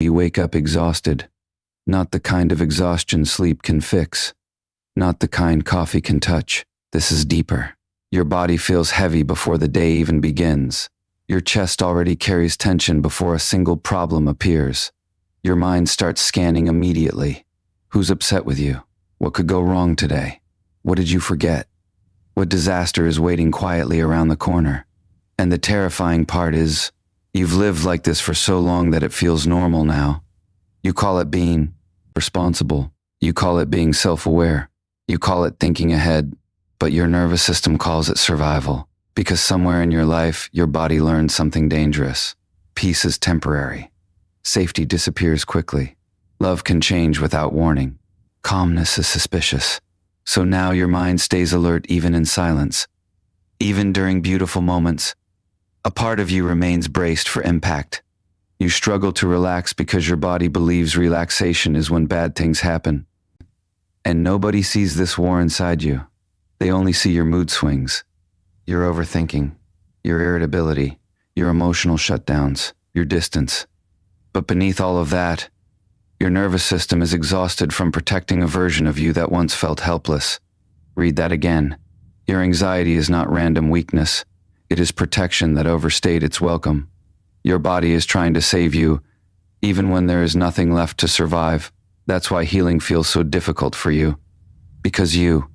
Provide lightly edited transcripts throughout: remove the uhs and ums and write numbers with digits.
You wake up exhausted, not the kind of exhaustion sleep can fix, not the kind coffee can touch. This is deeper. Your body feels heavy before the day even begins. Your chest already carries tension before a single problem appears. Your mind starts scanning immediately. Who's upset with you? What could go wrong today? What did you forget? What disaster is waiting quietly around the corner? And the terrifying part is, you've lived like this for so long that it feels normal now. You call it being responsible. You call it being self-aware. You call it thinking ahead, but your nervous system calls it survival. Because somewhere in your life, your body learned something dangerous. Peace is temporary. Safety disappears quickly. Love can change without warning. Calmness is suspicious. So now your mind stays alert even in silence. Even during beautiful moments, a part of you remains braced for impact. You struggle to relax because your body believes relaxation is when bad things happen. And nobody sees this war inside you. They only see your mood swings, your overthinking, your irritability, your emotional shutdowns, your distance. But beneath all of that, your nervous system is exhausted from protecting a version of you that once felt helpless. Read that again. Your anxiety is not random weakness. It is protection that overstayed its welcome. Your body is trying to save you, even when there is nothing left to survive. That's why healing feels so difficult for you. Because you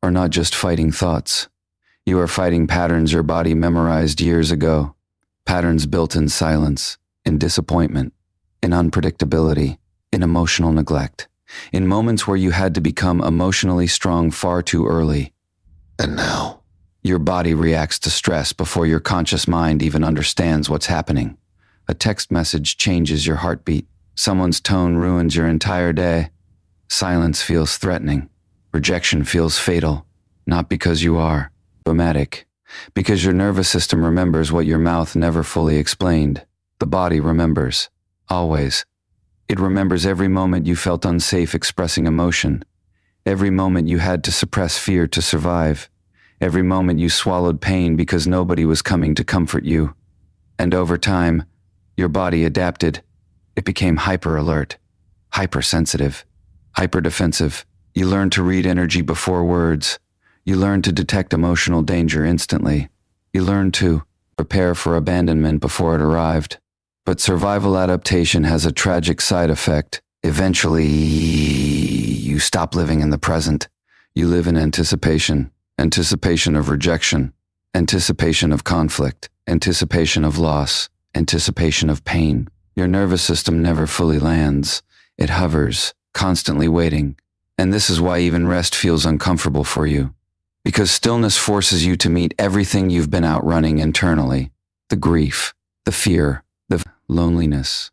are not just fighting thoughts. You are fighting patterns your body memorized years ago. Patterns built in silence, in disappointment, in unpredictability, in emotional neglect, in moments where you had to become emotionally strong far too early. And now, your body reacts to stress before your conscious mind even understands what's happening. A text message changes your heartbeat. Someone's tone ruins your entire day. Silence feels threatening. Rejection feels fatal. Not because you are dramatic, because your nervous system remembers what your mouth never fully explained. The body remembers. Always. It remembers every moment you felt unsafe expressing emotion. Every moment you had to suppress fear to survive. Every moment you swallowed pain because nobody was coming to comfort you. And over time, your body adapted. It became hyper-alert, hypersensitive, hyper-defensive. You learned to read energy before words. You learned to detect emotional danger instantly. You learned to prepare for abandonment before it arrived. But survival adaptation has a tragic side effect. Eventually, you stop living in the present. You live in anticipation. Anticipation of rejection. Anticipation of conflict. Anticipation of loss. Anticipation of pain. Your nervous system never fully lands. It hovers, constantly waiting. And this is why even rest feels uncomfortable for you. Because stillness forces you to meet everything you've been outrunning internally. The grief, the fear, the loneliness,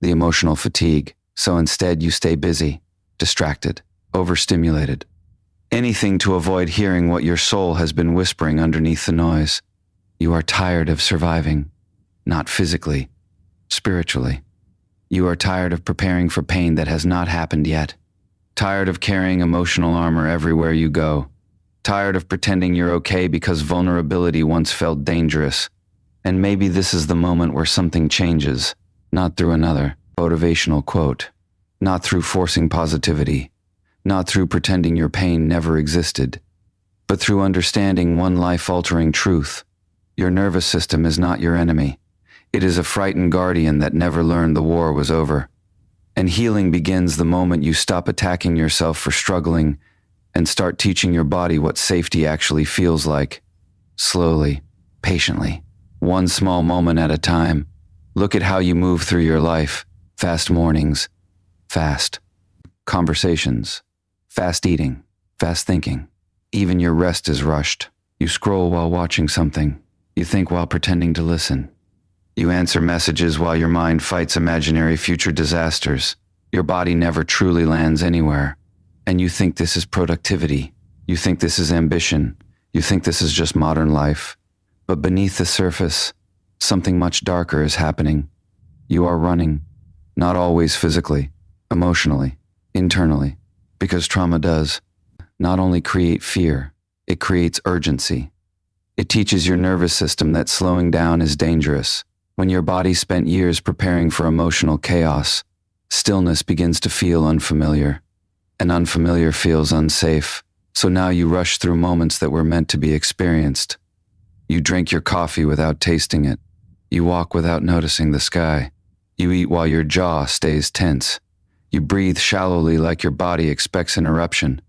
the emotional fatigue. So instead you stay busy, distracted, overstimulated. Anything to avoid hearing what your soul has been whispering underneath the noise. You are tired of surviving, not physically, spiritually. You are tired of preparing for pain that has not happened yet. Tired of carrying emotional armor everywhere you go. Tired of pretending you're okay because vulnerability once felt dangerous. And maybe this is the moment where something changes, not through another motivational quote, not through forcing positivity, not through pretending your pain never existed, but through understanding one life-altering truth. Your nervous system is not your enemy. It is a frightened guardian that never learned the war was over. And healing begins the moment you stop attacking yourself for struggling and start teaching your body what safety actually feels like. Slowly, patiently, one small moment at a time. Look at how you move through your life. Fast mornings, fast conversations, fast eating, fast thinking. Even your rest is rushed. You scroll while watching something. You think while pretending to listen. You answer messages while your mind fights imaginary future disasters. Your body never truly lands anywhere. And you think this is productivity. You think this is ambition. You think this is just modern life. But beneath the surface, something much darker is happening. You are running. Not always physically, emotionally, internally. Because trauma does not only create fear, it creates urgency. It teaches your nervous system that slowing down is dangerous. When your body spent years preparing for emotional chaos, stillness begins to feel unfamiliar, and unfamiliar feels unsafe. So now you rush through moments that were meant to be experienced. You drink your coffee without tasting it. You walk without noticing the sky. You eat while your jaw stays tense. You breathe shallowly like your body expects an eruption.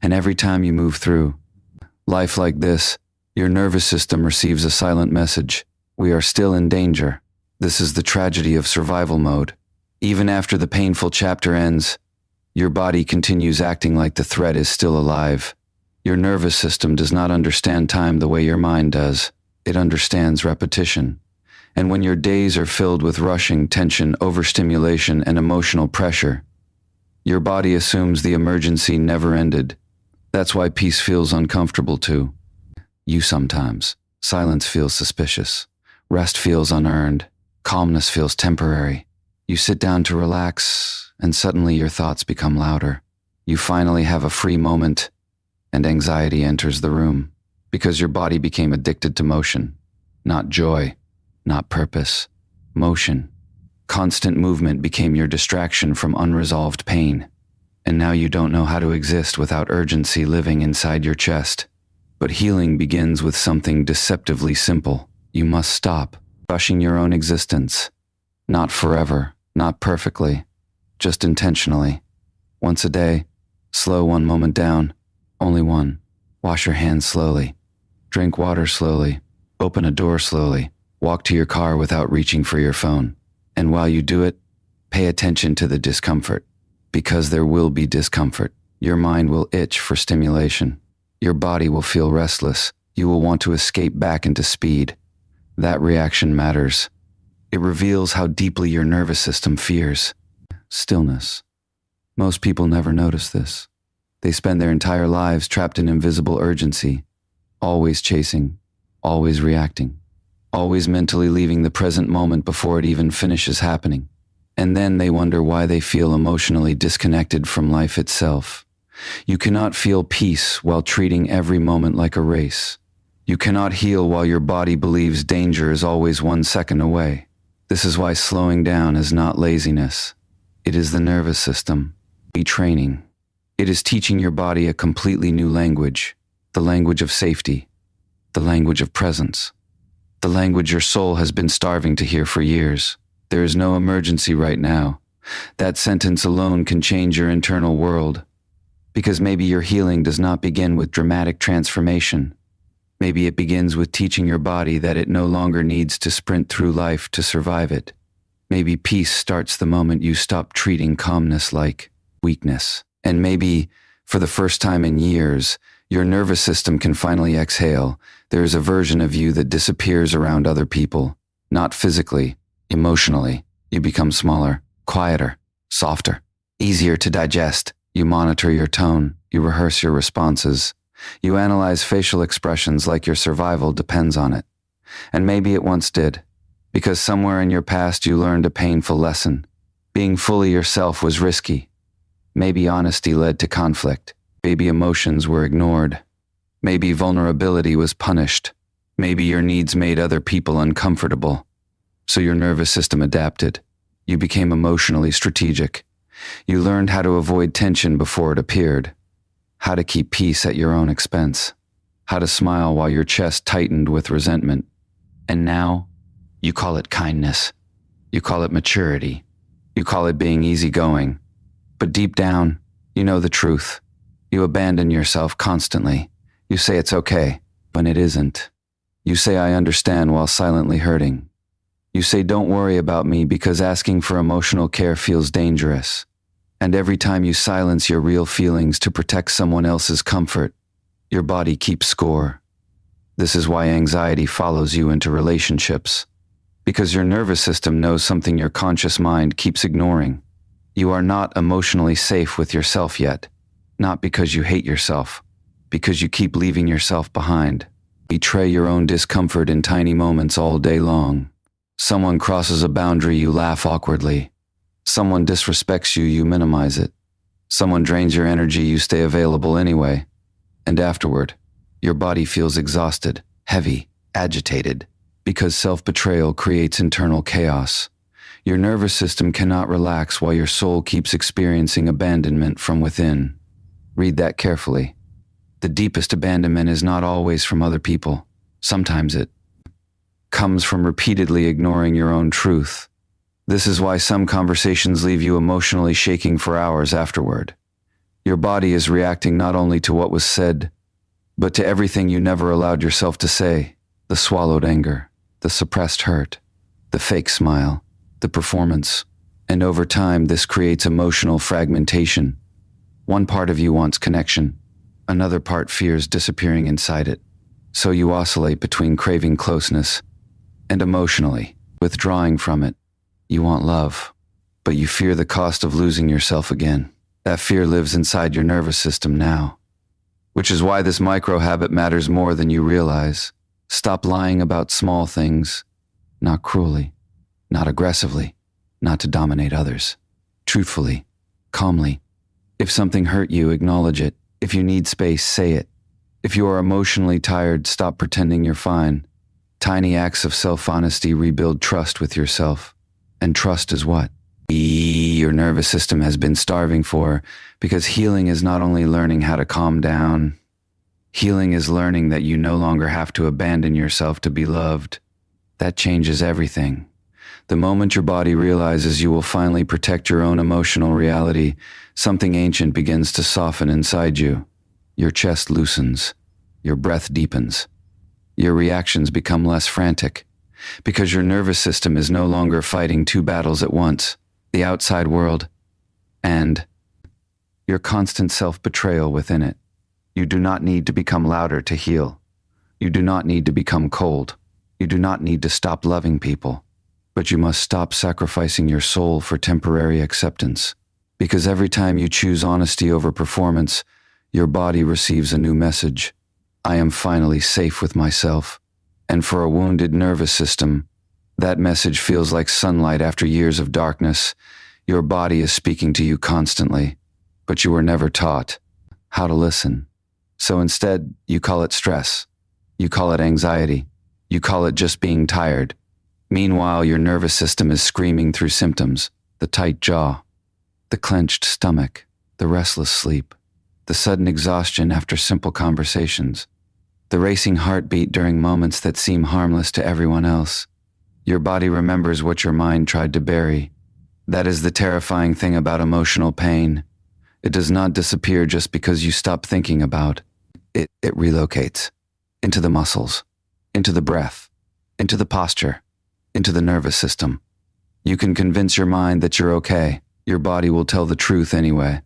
And every time you move through life like this, your nervous system receives a silent message. We are still in danger. This is the tragedy of survival mode. Even after the painful chapter ends, your body continues acting like the threat is still alive. Your nervous system does not understand time the way your mind does. It understands repetition. And when your days are filled with rushing, tension, overstimulation, and emotional pressure, your body assumes the emergency never ended. That's why peace feels uncomfortable too. You sometimes. Silence feels suspicious. Rest feels unearned. Calmness feels temporary. You sit down to relax, and suddenly your thoughts become louder. You finally have a free moment, and anxiety enters the room, because your body became addicted to motion. Not joy, not purpose. Motion. Constant movement became your distraction from unresolved pain. And now you don't know how to exist without urgency living inside your chest. But healing begins with something deceptively simple. You must stop rushing your own existence. Not forever, not perfectly, just intentionally. Once a day, slow one moment down, only one. Wash your hands slowly. Drink water slowly. Open a door slowly. Walk to your car without reaching for your phone. And while you do it, pay attention to the discomfort. Because there will be discomfort. Your mind will itch for stimulation. Your body will feel restless. You will want to escape back into speed. That reaction matters. It reveals how deeply your nervous system fears stillness. Most people never notice this. They spend their entire lives trapped in invisible urgency, always chasing, always reacting, always mentally leaving the present moment before it even finishes happening. And then they wonder why they feel emotionally disconnected from life itself. You cannot feel peace while treating every moment like a race. You cannot heal while your body believes danger is always 1 second away. This is why slowing down is not laziness. It is the nervous system retraining. It is teaching your body a completely new language, the language of safety, the language of presence, the language your soul has been starving to hear for years. There is no emergency right now. That sentence alone can change your internal world. Because maybe your healing does not begin with dramatic transformation. Maybe it begins with teaching your body that it no longer needs to sprint through life to survive it. Maybe peace starts the moment you stop treating calmness like weakness. And maybe, for the first time in years, your nervous system can finally exhale. There is a version of you that disappears around other people. Not physically, emotionally. You become smaller, quieter, softer, easier to digest. You monitor your tone. You rehearse your responses. You analyze facial expressions like your survival depends on it. And maybe it once did, because somewhere in your past you learned a painful lesson. Being fully yourself was risky. Maybe honesty led to conflict. Maybe emotions were ignored. Maybe vulnerability was punished. Maybe your needs made other people uncomfortable. So your nervous system adapted. You became emotionally strategic. You learned how to avoid tension before it appeared. How to keep peace at your own expense. How to smile while your chest tightened with resentment. And now, you call it kindness. You call it maturity. You call it being easygoing. But deep down, you know the truth. You abandon yourself constantly. You say it's okay, when it isn't. You say I understand while silently hurting. You say don't worry about me because asking for emotional care feels dangerous. And every time you silence your real feelings to protect someone else's comfort, your body keeps score. This is why anxiety follows you into relationships. Because your nervous system knows something your conscious mind keeps ignoring. You are not emotionally safe with yourself yet. Not because you hate yourself, because you keep leaving yourself behind. Betray your own discomfort in tiny moments all day long. Someone crosses a boundary, you laugh awkwardly. Someone disrespects you, you minimize it. Someone drains your energy, you stay available anyway. And afterward, your body feels exhausted, heavy, agitated. Because self-betrayal creates internal chaos. Your nervous system cannot relax while your soul keeps experiencing abandonment from within. Read that carefully. The deepest abandonment is not always from other people. Sometimes it comes from repeatedly ignoring your own truth. This is why some conversations leave you emotionally shaking for hours afterward. Your body is reacting not only to what was said, but to everything you never allowed yourself to say. The swallowed anger, the suppressed hurt, the fake smile, the performance. And over time, this creates emotional fragmentation. One part of you wants connection. Another part fears disappearing inside it. So you oscillate between craving closeness and emotionally withdrawing from it. You want love, but you fear the cost of losing yourself again. That fear lives inside your nervous system now. Which is why this micro-habit matters more than you realize. Stop lying about small things, not cruelly, not aggressively, not to dominate others. Truthfully, calmly. If something hurt you, acknowledge it. If you need space, say it. If you are emotionally tired, stop pretending you're fine. Tiny acts of self-honesty rebuild trust with yourself. And trust is what your nervous system has been starving for, because healing is not only learning how to calm down. Healing is learning that you no longer have to abandon yourself to be loved. That changes everything. The moment your body realizes you will finally protect your own emotional reality, something ancient begins to soften inside you. Your chest loosens. Your breath deepens. Your reactions become less frantic, because your nervous system is no longer fighting two battles at once, the outside world and your constant self-betrayal within it. You do not need to become louder to heal. You do not need to become cold. You do not need to stop loving people. But you must stop sacrificing your soul for temporary acceptance. Because every time you choose honesty over performance, your body receives a new message. I am finally safe with myself. And for a wounded nervous system, that message feels like sunlight after years of darkness. Your body is speaking to you constantly, but you were never taught how to listen. So instead, you call it stress. You call it anxiety. You call it just being tired. Meanwhile, your nervous system is screaming through symptoms: the tight jaw, the clenched stomach, the restless sleep, the sudden exhaustion after simple conversations, the racing heartbeat during moments that seem harmless to everyone else. Your body remembers what your mind tried to bury. That is the terrifying thing about emotional pain. It does not disappear just because you stop thinking about it. It relocates into the muscles, into the breath, into the posture, into the nervous system. You can convince your mind that you're okay. Your body will tell the truth anyway.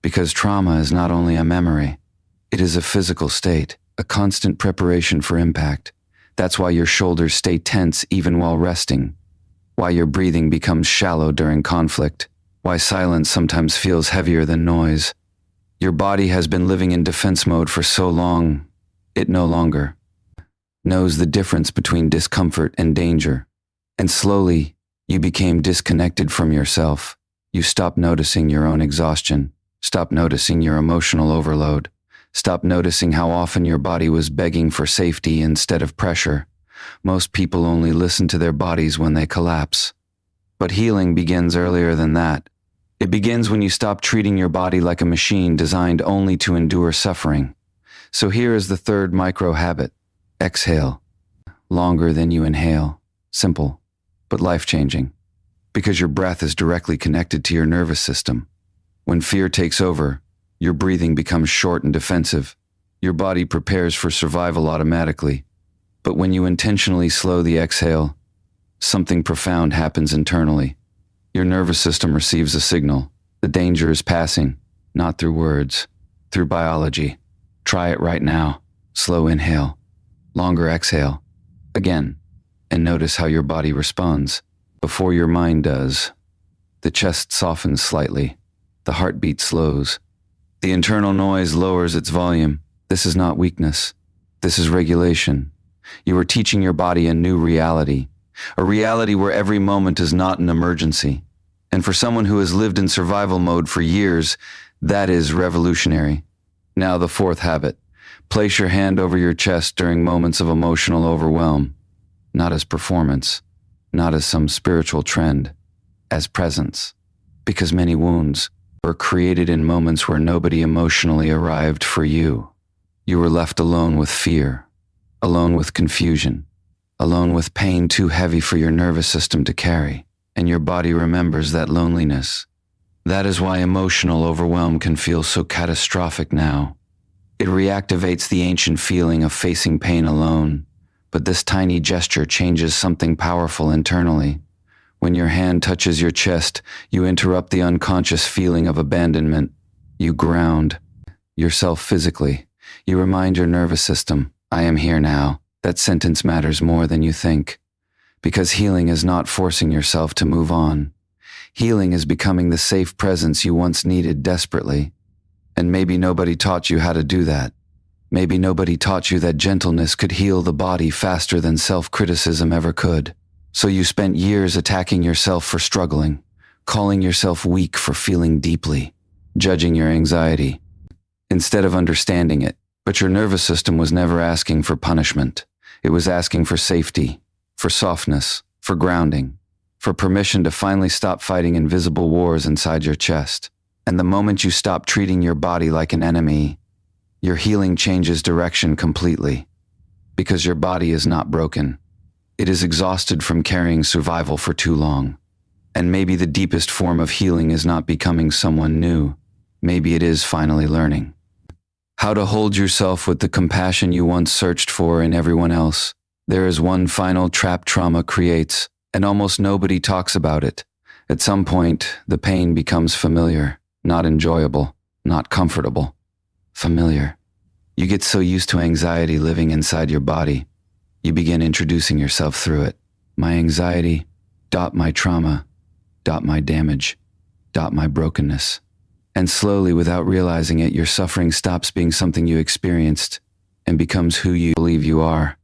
Because trauma is not only a memory, it is a physical state, a constant preparation for impact. That's why your shoulders stay tense even while resting, why your breathing becomes shallow during conflict, why silence sometimes feels heavier than noise. Your body has been living in defense mode for so long, it no longer knows the difference between discomfort and danger. And slowly, you became disconnected from yourself. You stopped noticing your own exhaustion, stopped noticing your emotional overload, stopped noticing how often your body was begging for safety instead of pressure. Most people only listen to their bodies when they collapse. But healing begins earlier than that. It begins when you stop treating your body like a machine designed only to endure suffering. So here is the third micro habit. Exhale. Longer than you inhale. Simple, but life-changing. Because your breath is directly connected to your nervous system. When fear takes over, your breathing becomes short and defensive. Your body prepares for survival automatically. But when you intentionally slow the exhale, something profound happens internally. Your nervous system receives a signal. The danger is passing, not through words, through biology. Try it right now. Slow inhale, longer exhale. Again, and notice how your body responds. Before your mind does. The chest softens slightly. The heartbeat slows. The internal noise lowers its volume. This is not weakness. This is regulation. You are teaching your body a new reality. A reality where every moment is not an emergency. And for someone who has lived in survival mode for years, that is revolutionary. Now the fourth habit. Place your hand over your chest during moments of emotional overwhelm. not as performance, not as some spiritual trend, as presence. Because many wounds were created in moments where nobody emotionally arrived for you. You were left alone with fear, alone with confusion, alone with pain too heavy for your nervous system to carry, and your body remembers that loneliness. That is why emotional overwhelm can feel so catastrophic now. It reactivates the ancient feeling of facing pain alone, but this tiny gesture changes something powerful internally. When your hand touches your chest, you interrupt the unconscious feeling of abandonment. You ground yourself physically. You remind your nervous system, I am here now. That sentence matters more than you think. Because healing is not forcing yourself to move on. Healing is becoming the safe presence you once needed desperately. And maybe nobody taught you how to do that. Maybe nobody taught you that gentleness could heal the body faster than self-criticism ever could. So you spent years attacking yourself for struggling, calling yourself weak for feeling deeply, judging your anxiety, instead of understanding it. But your nervous system was never asking for punishment. It was asking for safety, for softness, for grounding, for permission to finally stop fighting invisible wars inside your chest. And the moment you stop treating your body like an enemy, your healing changes direction completely. Because your body is not broken. It is exhausted from carrying survival for too long. And maybe the deepest form of healing is not becoming someone new. Maybe it is finally learning how to hold yourself with the compassion you once searched for in everyone else. There is one final trap trauma creates, and almost nobody talks about it. At some point, the pain becomes familiar, not enjoyable, not comfortable. Familiar. You get so used to anxiety living inside your body, you begin introducing yourself through it. My anxiety, my trauma, my damage, my brokenness. And slowly, without realizing it, your suffering stops being something you experienced and becomes who you believe you are.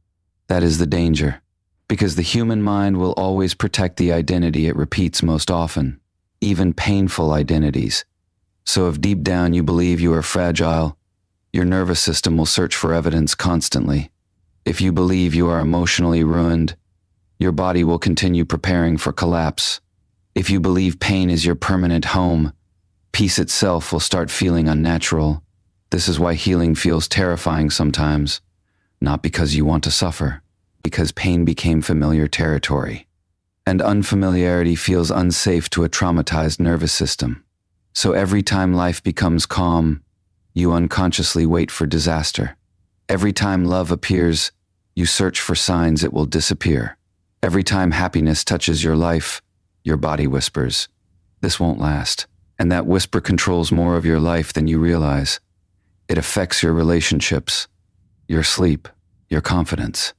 That is the danger. Because the human mind will always protect the identity it repeats most often, even painful identities. So if deep down you believe you are fragile, your nervous system will search for evidence constantly. If you believe you are emotionally ruined, your body will continue preparing for collapse. If you believe pain is your permanent home, peace itself will start feeling unnatural. This is why healing feels terrifying sometimes, not because you want to suffer, because pain became familiar territory. And unfamiliarity feels unsafe to a traumatized nervous system. So every time life becomes calm, you unconsciously wait for disaster. Every time love appears, you search for signs it will disappear. Every time happiness touches your life, your body whispers, this won't last. And that whisper controls more of your life than you realize. It affects your relationships, your sleep, your confidence,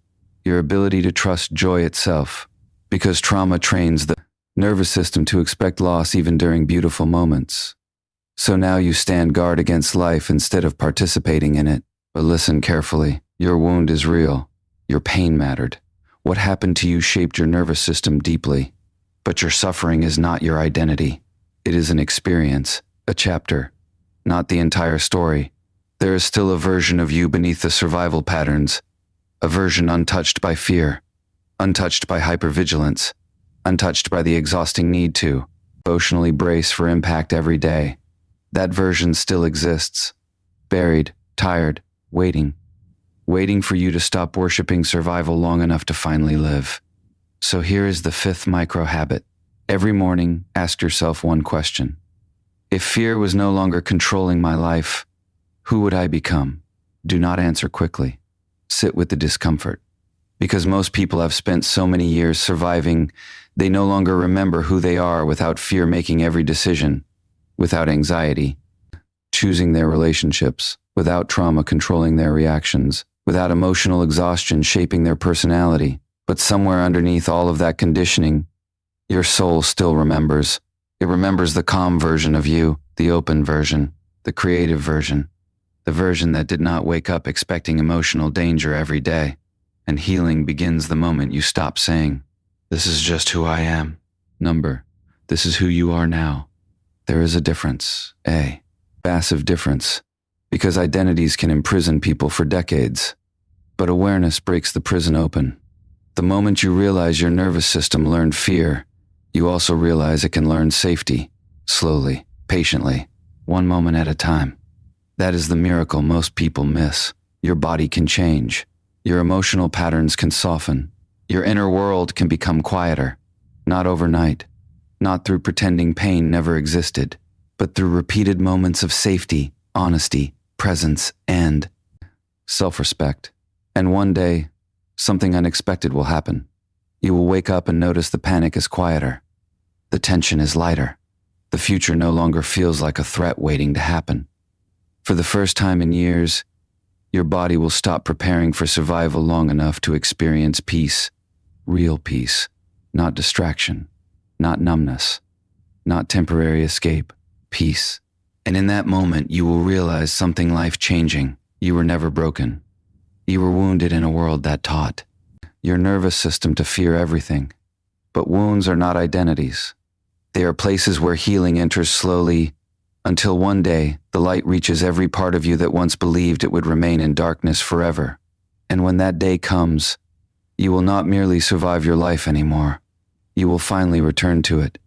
your ability to trust joy itself. Because trauma trains the nervous system to expect loss even during beautiful moments. So now you stand guard against life instead of participating in it. But listen carefully. Your wound is real. Your pain mattered. What happened to you shaped your nervous system deeply. But your suffering is not your identity. It is an experience, a chapter, not the entire story. There is still a version of you beneath the survival patterns, a version untouched by fear, untouched by hypervigilance, untouched by the exhausting need to emotionally brace for impact every day. That version still exists, buried, tired, waiting for you to stop worshiping survival long enough to finally live. So here is the 5th micro habit. Every morning, ask yourself one question. If fear was no longer controlling my life, who would I become? Do not answer quickly. Sit with the discomfort. Because most people have spent so many years surviving, they no longer remember who they are without fear making every decision, without anxiety, choosing their relationships, without trauma controlling their reactions, without emotional exhaustion shaping their personality. But somewhere underneath all of that conditioning, your soul still remembers. It remembers the calm version of you, the open version, the creative version, the version that did not wake up expecting emotional danger every day. And healing begins the moment you stop saying, this is just who I am. This is who you are now. There is a difference, a massive difference, because identities can imprison people for decades. But awareness breaks the prison open. The moment you realize your nervous system learned fear, you also realize it can learn safety, slowly, patiently, one moment at a time. That is the miracle most people miss. Your body can change. Your emotional patterns can soften. Your inner world can become quieter. Not overnight. Not through pretending pain never existed, but through repeated moments of safety, honesty, presence, and self-respect. And one day, something unexpected will happen. You will wake up and notice the panic is quieter. The tension is lighter. The future no longer feels like a threat waiting to happen. For the first time in years, your body will stop preparing for survival long enough to experience peace, real peace, not distraction, not numbness, not temporary escape, peace. And in that moment, you will realize something life-changing. You were never broken. You were wounded in a world that taught your nervous system to fear everything. But wounds are not identities. They are places where healing enters slowly until one day the light reaches every part of you that once believed it would remain in darkness forever. And when that day comes, you will not merely survive your life anymore. You will finally return to it,